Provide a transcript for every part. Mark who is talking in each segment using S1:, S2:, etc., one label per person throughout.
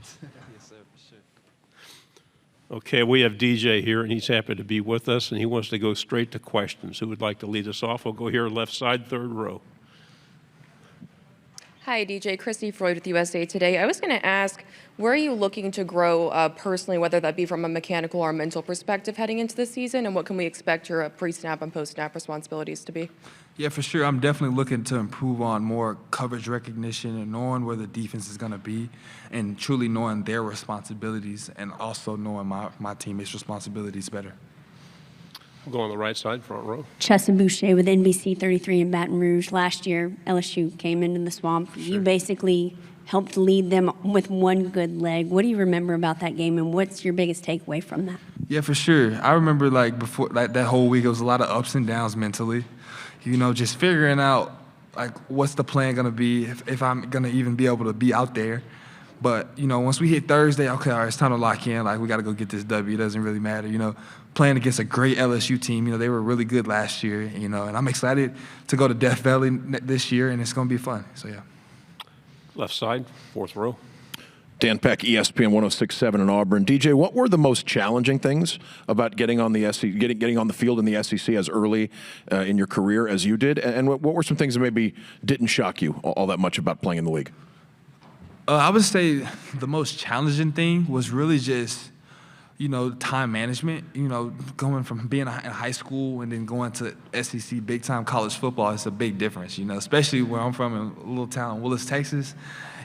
S1: Yes, sir, for sure.
S2: Okay, we have DJ here, and he's happy to be with us, and he wants to go straight to questions. Who would like to lead us off? We'll go here left side, third row.
S3: Hi, DJ. Christy Freud with USA Today. I was going to ask, where are you looking to grow personally, whether that be from a mechanical or mental perspective heading into the season, and what can we expect your pre-snap and post-snap responsibilities to be?
S1: Yeah, for sure. I'm definitely looking to improve on more coverage recognition and knowing where the defense is going to be and truly knowing their responsibilities and also knowing my teammates' responsibilities better.
S2: We'll go on the right side, front row.
S4: Chessa Boucher with NBC 33 in Baton Rouge. Last year, LSU came into the swamp.
S1: Sure.
S4: You basically helped lead them with one good leg. What do you remember about that game, and what's your biggest takeaway from that?
S1: Yeah, for sure. I remember before that whole week, it was a lot of ups and downs mentally. Just figuring out what's the plan gonna be, if I'm gonna even be able to be out there. But once we hit Thursday, okay, all right, it's time to lock in. We got to go get this W. It doesn't really matter. Playing against a great LSU team. They were really good last year. And I'm excited to go to Death Valley this year, and it's gonna be fun. So yeah.
S2: Left side, fourth row.
S5: Dan Peck, ESPN 106.7 in Auburn. DJ, what were the most challenging things about getting on the getting on the field in the SEC as early in your career as you did? And what were some things that maybe didn't shock you all that much about playing in the league?
S1: I would say the most challenging thing was really just, time management. Going from being in high school and then going to SEC big-time college football, it's a big difference, especially where I'm from in a little town, Willis, Texas.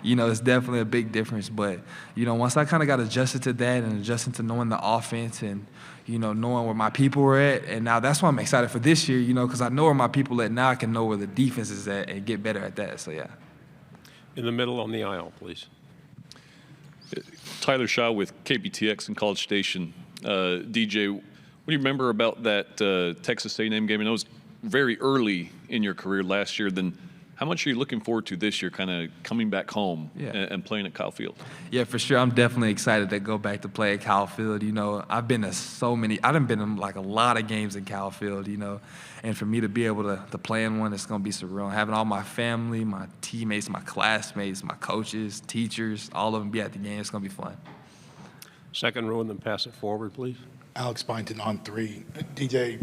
S1: It's definitely a big difference. But, once I kind of got adjusted to that and adjusted to knowing the offense and, knowing where my people were at, and now that's why I'm excited for this year, because I know where my people are at. Now I can know where the defense is at and get better at that. So, yeah.
S2: In the middle on the aisle, please.
S6: Tyler Shaw with KBTX in College Station. DJ, what do you remember about that Texas A&M game? I know it was very early in your career last year. Then how much are you looking forward to this year, kind of coming back home and playing at Kyle Field? Yeah, for sure. I'm definitely excited to go back to play at Kyle Field. I've been to I've been in a lot of games in Kyle Field, and for me to be able to play in one, it's going to be surreal. Having all my family, my teammates, my classmates, my coaches, teachers, all of them be at the game, it's going to be fun.
S2: Second row, and then pass it forward, please.
S7: Alex Byington on three. DJ,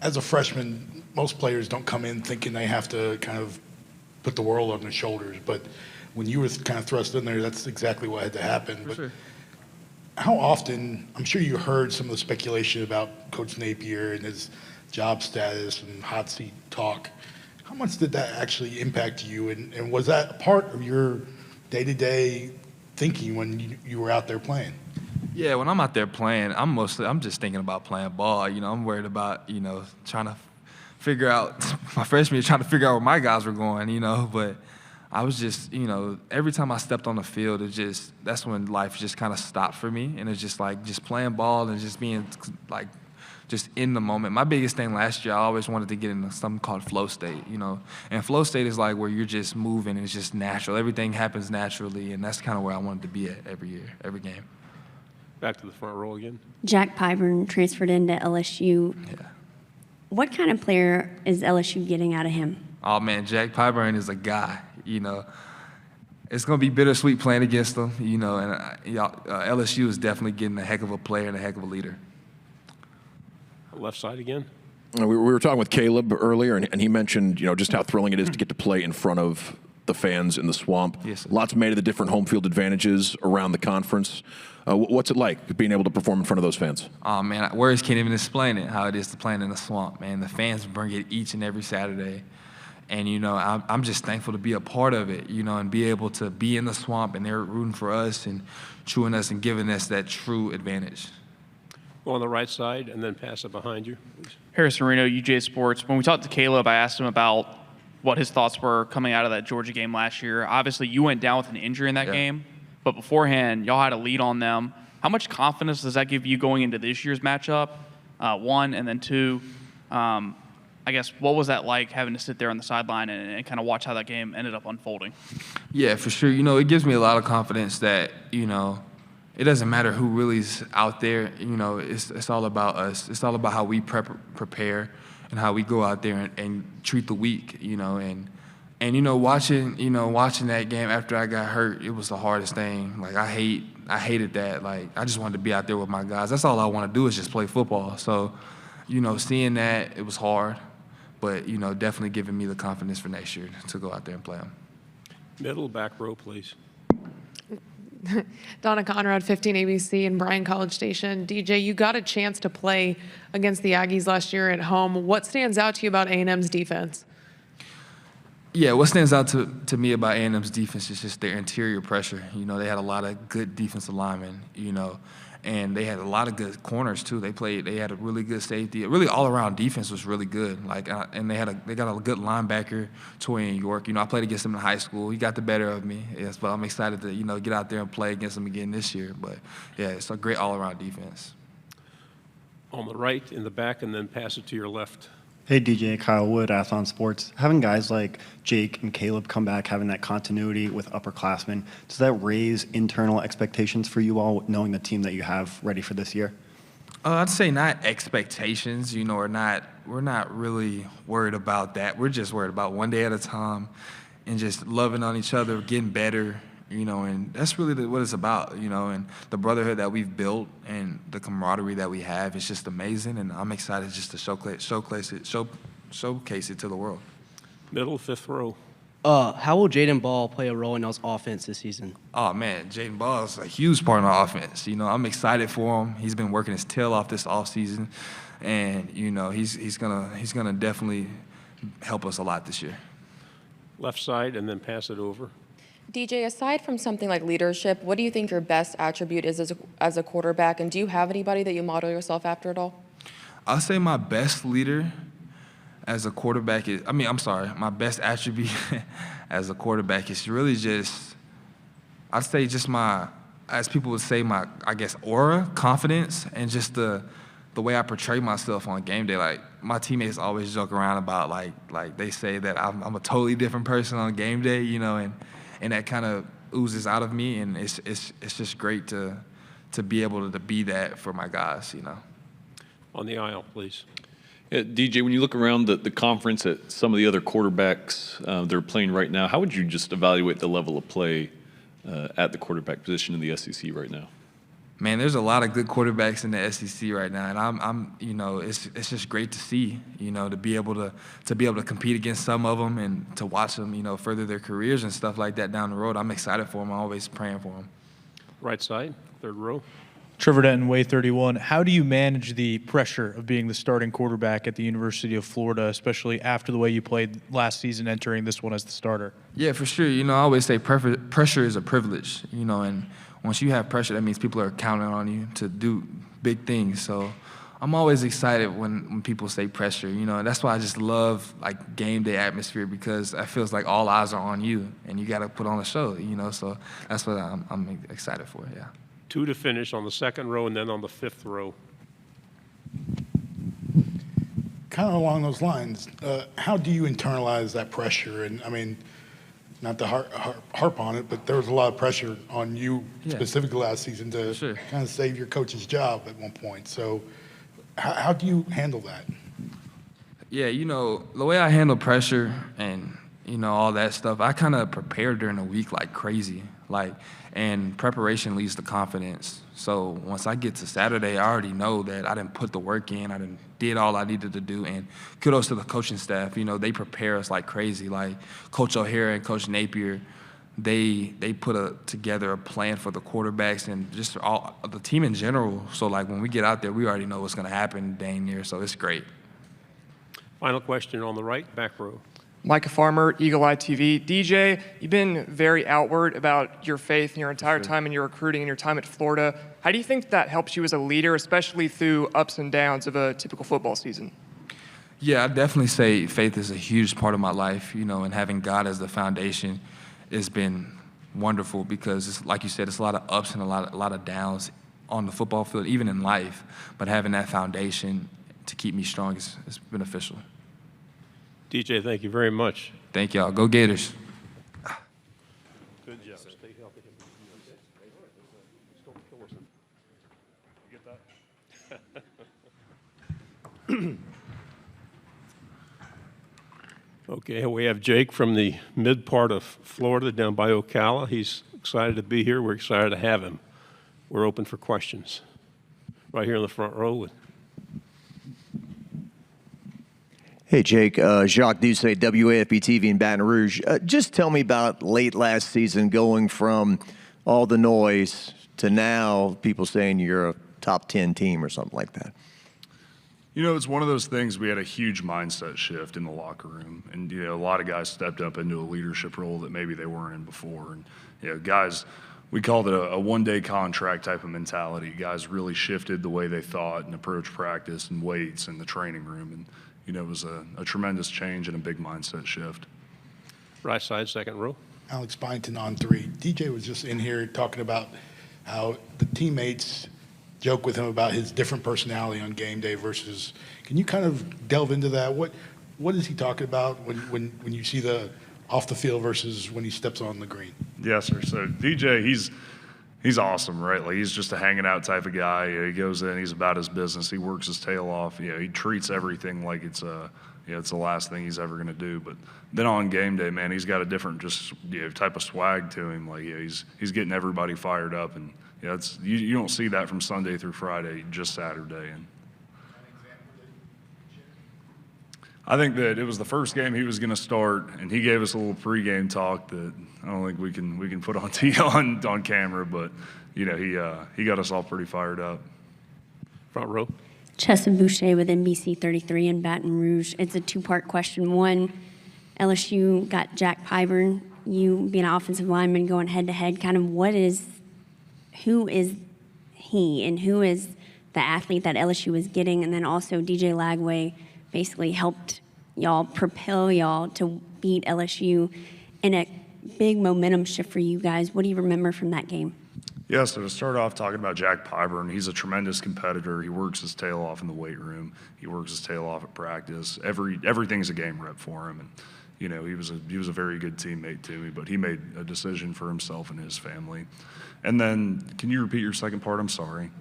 S7: as a freshman, most players don't come in thinking they have to kind of put the world on their shoulders. But when you were kind of thrust in there, that's exactly what had to happen. But
S1: sure.
S7: How often, I'm sure you heard some of the speculation about Coach Napier and his job status and hot seat talk. How much did that actually impact you? And was that a part of your day-to-day thinking when you were out there playing?
S1: Yeah, when I'm out there playing, I'm just thinking about playing ball. I'm worried about, trying to figure out my freshman year, trying to figure out where my guys were going, but I was just, every time I stepped on the field, that's when life just kind of stopped for me. And it's just just playing ball and just being just in the moment. My biggest thing last year, I always wanted to get into something called flow state, and flow state is where you're just moving and it's just natural. Everything happens naturally, and that's kind of where I wanted to be at every year, every game.
S2: Back to the front row again.
S4: Jack Pyburn transferred into LSU.
S1: Yeah.
S4: What kind of player is LSU getting out of him?
S1: Oh, man, Jack Pyburn is a guy, It's going to be bittersweet playing against him, and LSU is definitely getting a heck of a player and a heck of a leader.
S2: Left side again.
S5: We were talking with Caleb earlier, and he mentioned, just how thrilling it is to get to play in front of the fans in the swamp.
S1: Yes, sir.
S5: Lots made of the different home field advantages around the conference. What's it like being able to perform in front of those fans?
S1: Oh, man, words can't even explain it, how it is to play in the swamp, man. The fans bring it each and every Saturday. And, I'm just thankful to be a part of it, and be able to be in the swamp, and they're rooting for us and chewing us and giving us that true advantage.
S2: Go on the right side, and then pass it behind you, please.
S8: Harrison Marino, UJ Sports. When we talked to Caleb, I asked him about what his thoughts were coming out of that Georgia game last year. Obviously, you went down with an injury in that game, but beforehand, y'all had a lead on them. How much confidence does that give you going into this year's matchup, one, and then two, I guess, what was that like having to sit there on the sideline and kind of watch how that game ended up unfolding?
S1: Yeah, for sure. It gives me a lot of confidence that, it doesn't matter who really's out there. It's all about us. It's all about how we prepare and how we go out there and treat the week, and And watching that game after I got hurt, it was the hardest thing. Like I hated that. Like I just wanted to be out there with my guys. That's all I want to do is just play football. So, seeing that, it was hard, but definitely giving me the confidence for next year to go out there and play them.
S2: Middle back row, please.
S9: Donna Conrad, 15 ABC and Bryan College Station. DJ, you got a chance to play against the Aggies last year at home. What stands out to you about A&M's defense?
S1: Yeah, what stands out to me about A&M's defense is just their interior pressure. They had a lot of good defensive linemen, and they had a lot of good corners too. They had a really good safety. Really all around defense was really good. And they got a good linebacker, Torian York. I played against him in high school. He got the better of me. Yes, but I'm excited to get out there and play against him again this year. But yeah, it's a great all around defense.
S2: On the right, in the back, and then pass it to your left.
S10: Hey, DJ, Kyle Wood, Athlon Sports. Having guys like Jake and Caleb come back, having that continuity with upperclassmen, does that raise internal expectations for you all, knowing the team that you have ready for this year?
S1: I'd say not expectations. We're not really worried about that. We're just worried about one day at a time and just loving on each other, getting better. And that's really what it's about, and the brotherhood that we've built and the camaraderie that we have is just amazing, and I'm excited just to showcase it to the world.
S2: Middle, fifth row.
S11: How will Jaden Ball play a role in y'all's offense this season?
S1: Oh, man, Jaden Ball is a huge part of our offense. I'm excited for him. He's been working his tail off this offseason, and, he's gonna definitely help us a lot this year.
S2: Left side, and then pass it over.
S3: DJ, aside from something like leadership, what do you think your best attribute is as a quarterback, and do you have anybody that you model yourself after at all?
S1: I'll say my best leader as a quarterback is, my best attribute as a quarterback is really just, I'd say just as people would say, I guess, aura, confidence, and just the way I portray myself on game day. Like, my teammates always joke around about, like they say that I'm a totally different person on game day, and that kind of oozes out of me, and it's just great to be able to be that for my guys,
S2: On the aisle, please.
S6: Yeah, DJ, when you look around the conference at some of the other quarterbacks that are playing right now, how would you just evaluate the level of play at the quarterback position in the SEC right now?
S1: Man, there's a lot of good quarterbacks in the SEC right now, and I'm it's just great to see, to be able to compete against some of them and to watch them, further their careers and stuff like that down the road. I'm excited for them. I'm always praying for them.
S2: Right side, third row.
S12: Trevor Denton, Way 31. How do you manage the pressure of being the starting quarterback at the University of Florida, especially after the way you played last season, entering this one as the starter?
S1: Yeah, for sure. I always say pressure is a privilege, and once you have pressure, that means people are counting on you to do big things. So I'm always excited when people say pressure, and that's why I just love game day atmosphere, because it feels like all eyes are on you and you got to put on a show, so that's what I'm excited for, yeah.
S2: Two to finish on the second row and then on the fifth row.
S7: Kind of along those lines, how do you internalize that pressure? And not to harp on it, but there was a lot of pressure on you specifically last season to kind of save your coach's job at one point. So how do you handle that?
S1: Yeah, the way I handle pressure and, all that stuff, I kind of prepare during the week like crazy. And preparation leads to confidence. So once I get to Saturday, I already know that I didn't put the work in. I did all I needed to do. And kudos to the coaching staff. They prepare us like crazy. Like Coach O'Hara and Coach Napier, they put together a plan for the quarterbacks and just all the team in general. So when we get out there, we already know what's going to happen dang near. So it's great.
S2: Final question on the right, back row.
S13: Micah Farmer, Eagle Eye TV. DJ, you've been very outward about your faith your entire time in your recruiting and your time at Florida. How do you think that helps you as a leader, especially through ups and downs of a typical football season?
S1: Yeah, I definitely say faith is a huge part of my life, and having God as the foundation has been wonderful, because it's, like you said, it's a lot of ups and a lot of downs on the football field, even in life. But having that foundation to keep me strong is beneficial.
S2: DJ, thank you very much.
S1: Thank y'all. Go Gators.
S2: Good job. Stay healthy. You get that? Okay. Okay, we have Jake from the mid part of Florida down by Ocala. He's excited to be here. We're excited to have him. We're open for questions. Right here in the front row.
S14: Hey, Jake. Jacques Doucet, WAFB TV in Baton Rouge. Just tell me about late last season going from all the noise to now people saying you're a top 10 team or something like that.
S15: You know, it's one of those things. We had a huge mindset shift in the locker room, and a lot of guys stepped up into a leadership role that maybe they weren't in before. And guys, we called it a one-day contract type of mentality. Guys really shifted the way they thought and approached practice and weights and the training room, and it was a tremendous change and a big mindset shift.
S2: Right side, second row.
S7: Alex Byington on 3. DJ was just in here talking about how the teammates joke with him about his different personality on game day versus. Can you kind of delve into that? What is he talking about when you see the off the field versus when he steps on the green?
S15: Yes, sir. So DJ, he's awesome, right? Like, he's just a hanging out type of guy. He goes in, he's about his business. He works his tail off. He treats everything like it's the last thing he's ever going to do. But then on game day, man, he's got a different type of swag to him. Like, he's getting everybody fired up, and you don't see that from Sunday through Friday, just Saturday. And I think that it was the first game he was going to start, and he gave us a little pregame talk that I don't think we can put on camera, but he got us all pretty fired up.
S2: Front row.
S4: Chessa Boucher with NBC 33 in Baton Rouge. It's a two-part question. One, LSU got Jack Pyburn. You being an offensive lineman going head-to-head, kind of who is he and who is the athlete that LSU is getting? And then also DJ Lagway basically helped y'all propel y'all to beat LSU in a big momentum shift for you guys. What do you remember from that game?
S15: Yeah, so to start off talking about Jack Pyburn, he's a tremendous competitor. He works his tail off in the weight room. He works his tail off at practice. Everything's a game rep for him. And he was a very good teammate to me, but he made a decision for himself and his family. And then, can you repeat your second part? I'm sorry.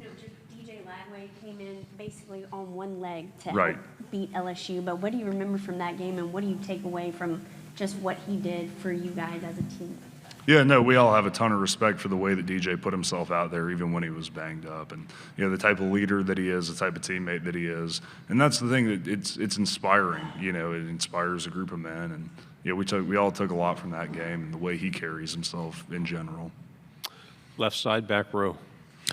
S4: DJ Lagway came in basically on one leg to
S15: Right.
S4: help beat LSU, but what do you remember from that game, and what do you take away from just what he did for you guys as a team?
S15: Yeah, no, we all have a ton of respect for the way that DJ put himself out there, even when he was banged up, and the type of leader that he is, the type of teammate that he is, and that's the thing that it's inspiring. It inspires a group of men, and we all took a lot from that game and the way he carries himself in general.
S2: Left side, back row.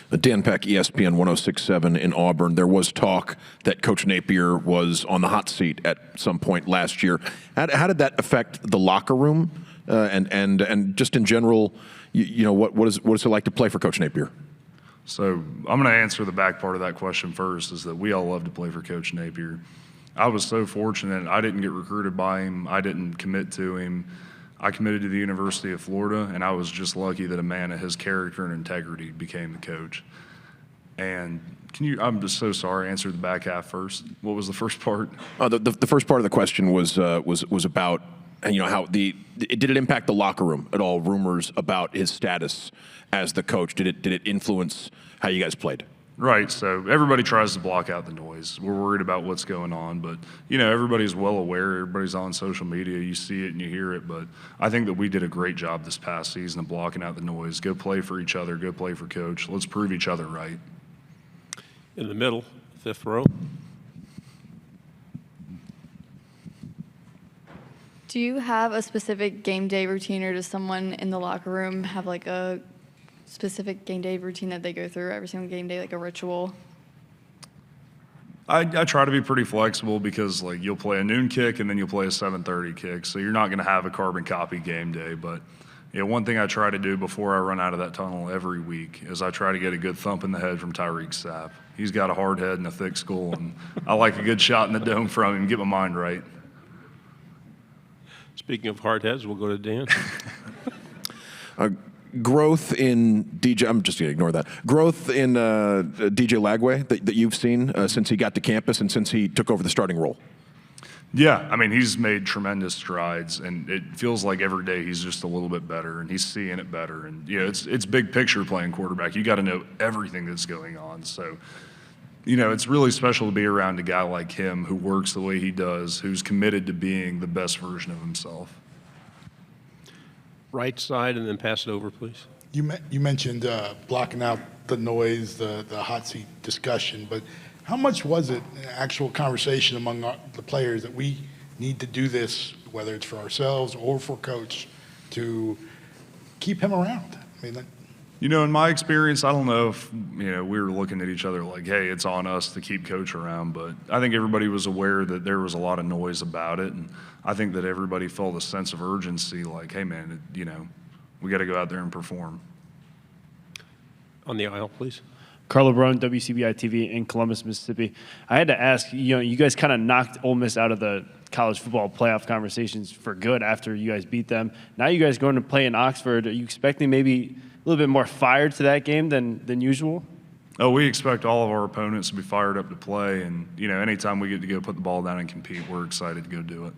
S5: Dan Peck, ESPN 106.7 in Auburn. There was talk that Coach Napier was on the hot seat at some point last year. How did that affect the locker room and just in general? What is it like to play for Coach Napier?
S15: So I'm going to answer the back part of that question first. Is that we all love to play for Coach Napier. I was so fortunate. I didn't get recruited by him. I didn't commit to him. I committed to the University of Florida, and I was just lucky that a man of his character and integrity became the coach. And I'm just so sorry, answer the back half first. What was the first part?
S5: The first part of the question was about how did it impact the locker room at all? Rumors about his status as the coach, did it influence how you guys played?
S15: Right, so everybody tries to block out the noise. We're worried about what's going on, but everybody's well aware. Everybody's on social media. You see it and you hear it, but I think that we did a great job this past season of blocking out the noise. Go play for each other. Go play for Coach. Let's prove each other right.
S2: In the middle, fifth row.
S16: Do you have a specific game day routine, or does someone in the locker room have like a specific game day routine that they go through every single game day, like a ritual?
S15: I try to be pretty flexible because you'll play a noon kick and then you'll play a 7:30 kick, so you're not going to have a carbon copy game day. But one thing I try to do before I run out of that tunnel every week is I try to get a good thump in the head from Tyreek Sapp. He's got a hard head and a thick skull, and I like a good shot in the dome from him, get my mind right.
S2: Speaking of hard heads, we'll go to Dan.
S5: Growth in DJ, I'm just going to ignore that. Growth in DJ Lagway that you've seen since he got to campus and since he took over the starting role?
S15: Yeah, I mean, he's made tremendous strides, and it feels like every day he's just a little bit better, and he's seeing it better. And it's big picture playing quarterback. You got to know everything that's going on. So it's really special to be around a guy like him who works the way he does, who's committed to being the best version of himself.
S2: Right side, and then pass it over, please.
S7: You mentioned blocking out the noise, the hot seat discussion, but how much was it an actual conversation among the players that we need to do this, whether it's for ourselves or for coach, to keep him around? I mean,
S15: In my experience, I don't know if, we were looking at each other like, hey, it's on us to keep coach around, but I think everybody was aware that there was a lot of noise about it, and I think that everybody felt a sense of urgency, like, hey, man, we got to go out there and perform.
S2: On the aisle, please.
S17: Carlo Brown, WCBI TV in Columbus, Mississippi. I had to ask, you guys kind of knocked Ole Miss out of the college football playoff conversations for good after you guys beat them. Now you guys going to play in Oxford. Are you expecting maybe a little bit more fire to that game than usual?
S15: Oh, we expect all of our opponents to be fired up to play, and anytime we get to go put the ball down and compete, we're excited to go do it.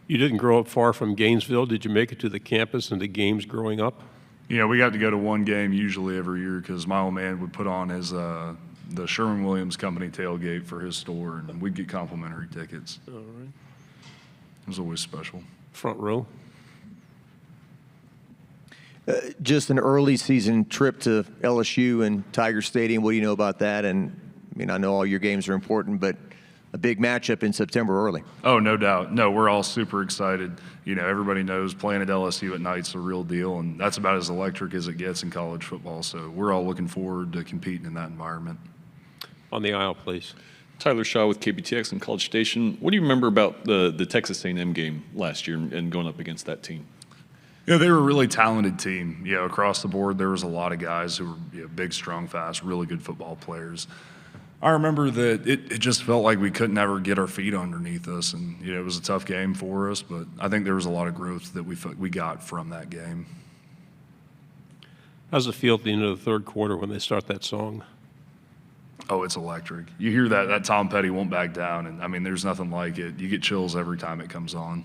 S2: You didn't grow up far from Gainesville. Did you make it to the campus and the games growing up?
S15: We got to go to one game usually every year because my old man would put on his the Sherwin-Williams Company tailgate for his store, and we'd get complimentary tickets.
S2: All right.
S15: It was always special.
S2: Front row.
S14: Just an early season trip to LSU and Tiger Stadium. What do you know about that? And I know all your games are important, but a big matchup in September early.
S15: Oh, no doubt. No, we're all super excited. Everybody knows playing at LSU at night's a real deal, and that's about as electric as it gets in college football. So we're all looking forward to competing in that environment.
S2: On the aisle, please.
S6: Tyler Shaw with KBTX and College Station. What do you remember about the Texas A&M game last year and going up against that team?
S15: They were a really talented team. Across the board, there was a lot of guys who were big, strong, fast, really good football players. I remember that it just felt like we couldn't ever get our feet underneath us, and it was a tough game for us, but I think there was a lot of growth that we got from that game.
S2: How's it feel at the end of the third quarter when they start that song?
S15: Oh, it's electric. You hear that Tom Petty Won't Back Down, and there's nothing like it. You get chills every time it comes on.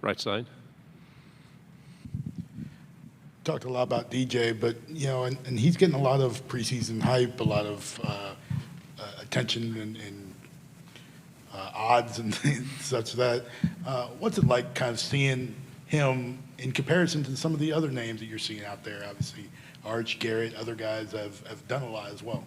S2: Right side.
S7: Talked a lot about DJ, but and he's getting a lot of preseason hype, a lot of attention and odds and such that. What's it like, kind of seeing him in comparison to some of the other names that you're seeing out there? Obviously, Arch, Garrett, other guys have done a lot as well.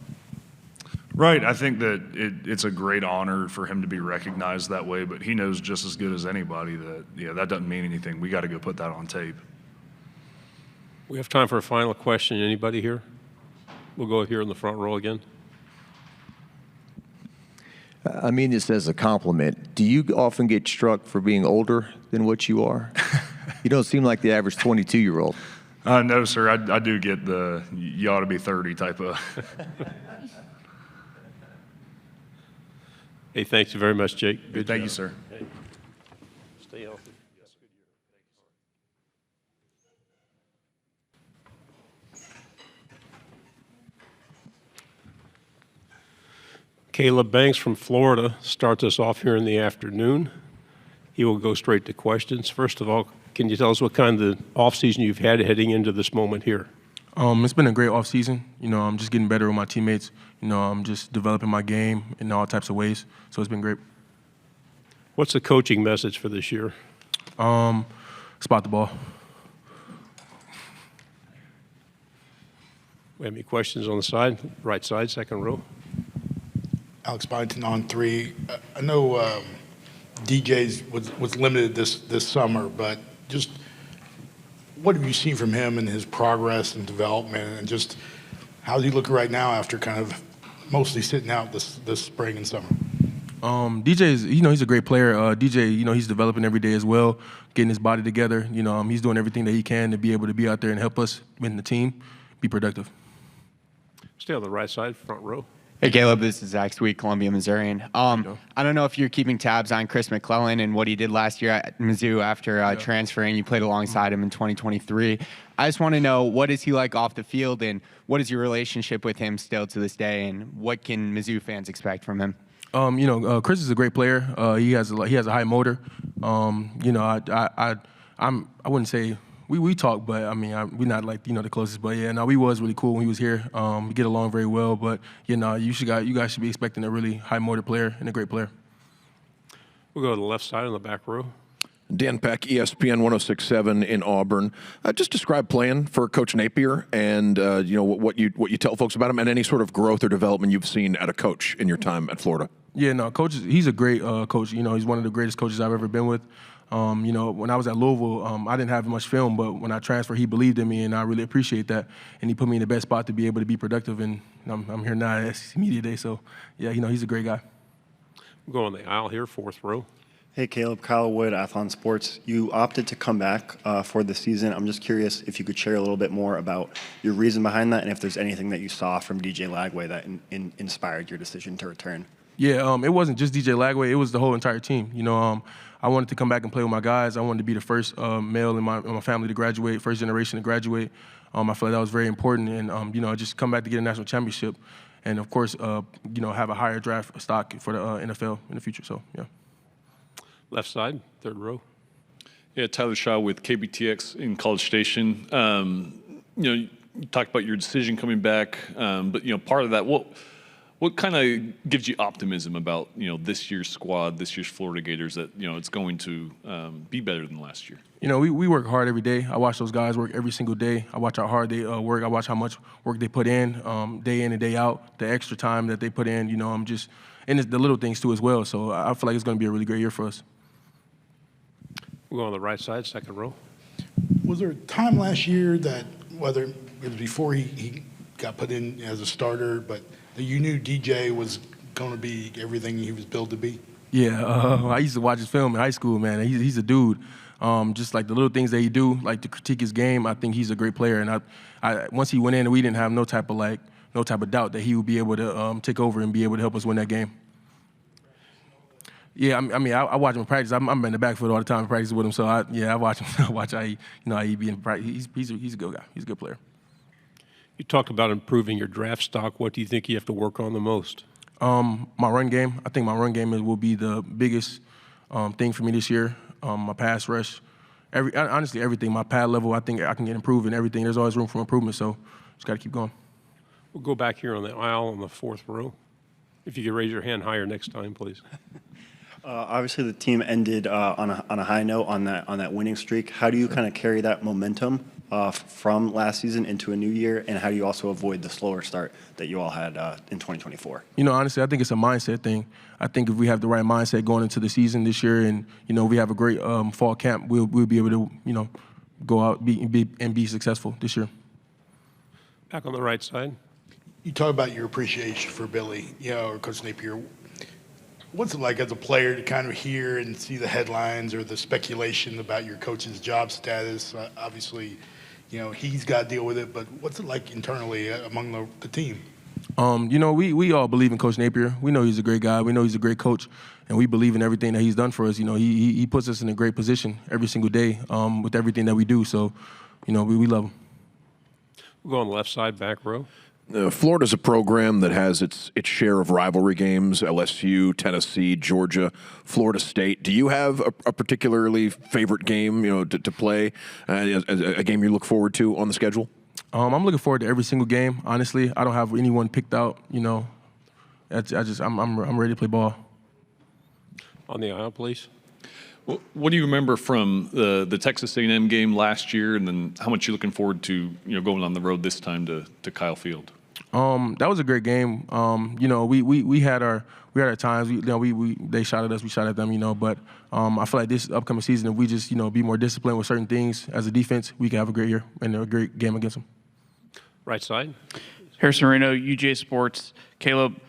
S15: Right. I think that it's a great honor for him to be recognized that way, but he knows just as good as anybody that that doesn't mean anything. We got to go put that on tape.
S2: We have time for a final question. Anybody here? We'll go here in the front row again.
S14: I mean this as a compliment. Do you often get struck for being older than what you are? You don't seem like the average 22-year-old.
S15: No, sir. I do get the you ought to be 30 type of.
S2: Hey, thank you very much, Jake. Good
S15: Thank
S2: job.
S15: you, sir.
S2: Hey, stay healthy. Caleb Banks from Florida starts us off here in the afternoon. He will go straight to questions. First of all, can you tell us what kind of offseason you've had heading into this moment here?
S18: It's been a great offseason. I'm just getting better with my teammates. I'm just developing my game in all types of ways. So it's been great.
S2: What's the coaching message for this year?
S18: Spot the ball.
S2: We have any questions on the side? Right side, second row.
S7: Alex Byington on three. I know DJ's was limited this summer, but just what have you seen from him and his progress and development, and just how's he looking right now after kind of mostly sitting out this spring and summer?
S18: DJ is, he's a great player. DJ, he's developing every day as well, getting his body together. He's doing everything that he can to be able to be out there and help us win the team, be productive.
S2: Stay on the right side, front row.
S19: Hey, Caleb, this is Zach Sweet, Columbia, Missourian. I don't know if you're keeping tabs on Chris McClellan and what he did last year at Mizzou after transferring. You played alongside him in 2023. I just want to know, what is he like off the field, and what is your relationship with him still to this day, and what can Mizzou fans expect from him?
S18: Chris is a great player. He has a high motor. I wouldn't say we talk, but I mean, we're not like the closest. But yeah, no, we was really cool when he was here. We get along very well. But you guys should be expecting a really high motor player and a great player.
S2: We'll go to the left side on the back row.
S5: Dan Peck, ESPN 106.7 in Auburn. Just describe playing for Coach Napier, and what you tell folks about him, and any sort of growth or development you've seen at a coach in your time at Florida.
S18: Yeah, no, coach. He's a great coach. He's one of the greatest coaches I've ever been with. When I was at Louisville, I didn't have much film, but when I transferred, he believed in me, and I really appreciate that. And he put me in the best spot to be able to be productive. And I'm here now at SEC Media Day, so yeah, he's a great guy.
S2: We'll go on the aisle here, fourth row.
S10: Hey, Caleb, Kyle Wood, Athlon Sports. You opted to come back for the season. I'm just curious if you could share a little bit more about your reason behind that, and if there's anything that you saw from DJ Lagway that inspired your decision to return. Yeah, it wasn't just DJ Lagway. It was the whole entire team. I wanted to come back and play with my guys. I wanted to be the first male in my family to graduate, first generation to graduate. I feel like that was very important, and just come back to get a national championship, and of course, have a higher draft stock for the NFL in the future. So yeah.
S2: Left side, third row.
S6: Yeah, Tyler Shaw with KBTX in College Station. You talked about your decision coming back, but part of that, what kind of gives you optimism about this year's squad, this year's Florida Gators, that it's going to be better than last year?
S18: We work hard every day. I watch those guys work every single day. I watch how hard they work. I watch how much work they put in and day out, the extra time that they put in. And it's the little things too as well. So I feel like it's going to be a really great year for us.
S2: We'll go on the right side, second row.
S7: Was there a time last year that, whether it was before he got put in as a starter, but that you knew DJ was going to be everything he was built to be?
S18: Yeah, I used to watch his film in high school, man. He's a dude. Just like the little things that he do, like to critique his game, I think he's a great player. And I once he went in, we didn't have no type of doubt that he would be able to take over and be able to help us win that game. Yeah, I watch him in practice. I'm in the backfield all the time in practice with him. So I watch him. I watch how he be in practice. He's a good guy. He's a good player.
S2: You talked about improving your draft stock. What do you think you have to work on the most?
S18: My run game. I think my run game will be the biggest thing for me this year. My pass rush, honestly everything. My pad level, I think I can get improved in everything. There's always room for improvement. So just got to keep going.
S2: We'll go back here on the aisle on the fourth row. If you could raise your hand higher next time, please.
S10: Obviously, the team ended on a high note on that winning streak. How do you kind of carry that momentum from last season into a new year, and how do you also avoid the slower start that you all had in 2024?
S18: Honestly, I think it's a mindset thing. I think if we have the right mindset going into the season this year, and we have a great fall camp, we'll be able to go out and be successful this year.
S2: Back on the right side.
S7: You talk about your appreciation for Billy, or Coach Napier. What's it like as a player to kind of hear and see the headlines or the speculation about your coach's job status? Obviously, he's got to deal with it, but what's it like internally among the team?
S18: We all believe in Coach Napier. We know he's a great guy. We know he's a great coach, and we believe in everything that he's done for us. He puts us in a great position every single day with everything that we do. So, we love him.
S2: We'll go on the left side, back row.
S5: Florida's a program that has its share of rivalry games: LSU, Tennessee, Georgia, Florida State. Do you have a particularly favorite game, to play, a game you look forward to on the schedule?
S18: I'm looking forward to every single game. Honestly, I don't have anyone picked out. I'm ready to play ball.
S2: On the aisle, please.
S6: What do you remember from the Texas A&M game last year, and then how much you're looking forward to going on the road this time to Kyle Field?
S18: That was a great game. We had our times. They shot at us, we shot at them. But I feel like this upcoming season, if we just be more disciplined with certain things as a defense, we can have a great year and a great game against them.
S2: Right side.
S8: Harrison Reno, UJ Sports. Caleb,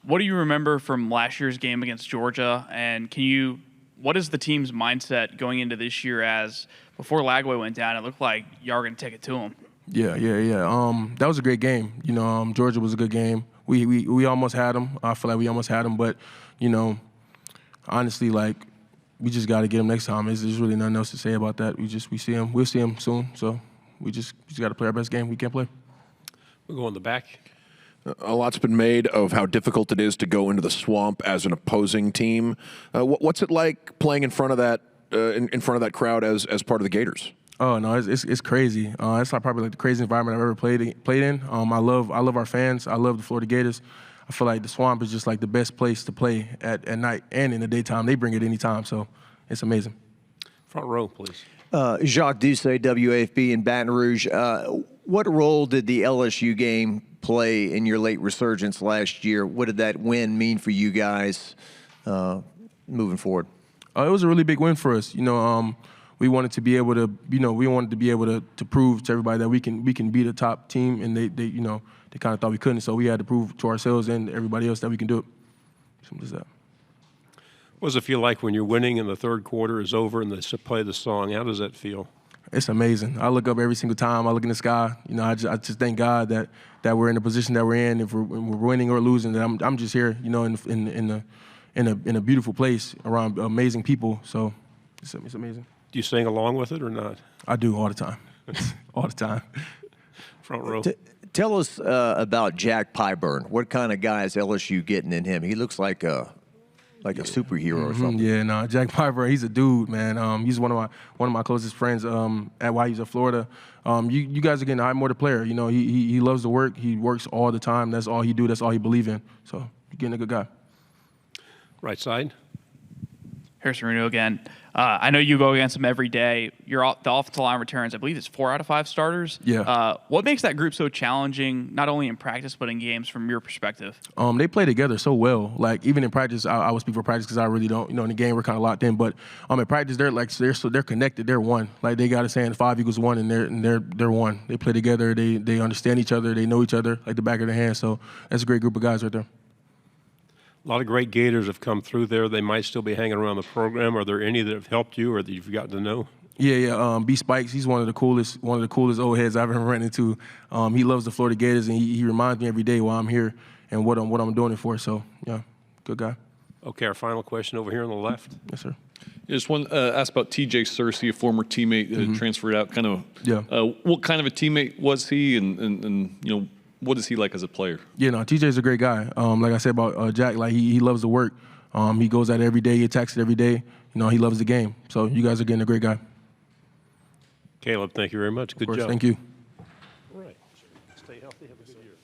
S8: what do you remember from last year's game against Georgia, and what is the team's mindset going into this year? As before Lagway went down, it looked like y'all were going to take it to him.
S18: Yeah. That was a great game. Georgia was a good game. We almost had them. I feel like we almost had them, but honestly, we just got to get them next time. There's really nothing else to say about that. We see them. We'll see them soon. So we just got to play our best game we can play.
S2: We'll go in the back.
S5: A lot's been made of how difficult it is to go into the swamp as an opposing team. What's it like playing in front of that crowd as part of the Gators?
S18: Oh no, it's crazy. It's like probably like the craziest environment I've ever played in. I love our fans. I love the Florida Gators. I feel like the Swamp is just like the best place to play at night and in the daytime. They bring it anytime, so it's amazing.
S2: Front row, please.
S14: Jacques Doucet, WAFB in Baton Rouge. What role did the LSU game play in your late resurgence last year? What did that win mean for you guys moving forward?
S18: It was a really big win for us. We wanted to be able to prove to everybody that we can beat a top team, and they kind of thought we couldn't. So we had to prove to ourselves and everybody else that we can do it. Simple as that.
S2: What does it feel like when you're winning and the third quarter is over and they play the song? How does that feel?
S18: It's amazing. I look up every single time. I look in the sky. I just thank God that we're in the position that we're in. If we're winning or losing, that I'm just here. In a beautiful place around amazing people. So it's amazing.
S2: Do you sing along with it or not?
S18: I do all the time. All the time.
S2: Front row.
S14: Tell us about Jack Pyburn. What kind of guy is LSU getting in him? He looks like a superhero or something.
S18: Yeah, no, Jack Piper, he's a dude, man. He's one of my closest friends at while he's at Florida. You guys are getting to hire more the player. He loves to work. He works all the time. That's all he do. That's all he believe in. So you're getting a good guy.
S2: Right side.
S8: Harrison Reno again. I know you go against him every day. The offensive line returns, I believe it's 4 out of 5 starters.
S18: Yeah.
S8: What makes that group so challenging, not only in practice but in games from your perspective?
S18: They play together so well. Like even in practice, I would speak for practice because I really don't. In the game we're kind of locked in. But in practice, they're connected. They're one. Like they got a saying 5 equals 1, and they're one. They play together. They understand each other. They know each other like the back of their hand. So that's a great group of guys right there.
S2: A lot of great Gators have come through there. They might still be hanging around the program. Are there any that have helped you or that you've gotten to know?
S18: Yeah. B Spikes, he's one of the coolest old heads I've ever run into. He loves the Florida Gators, and he reminds me every day while I'm here and what I'm doing it for. So yeah, good guy.
S2: Okay, our final question over here on the left.
S18: Yes, sir.
S6: Just one ask about TJ Searcy, a former teammate transferred out. What kind of a teammate was he, and what is he like as a player?
S18: Yeah, no, TJ's a great guy. Like I said about Jack, like he loves to work. He goes at it every day. He attacks it every day. He loves the game. So you guys are getting a great guy.
S2: Caleb, thank you very much. Good
S18: Of course,
S2: job.
S18: thank you.
S2: All right. Stay healthy. Have a good year.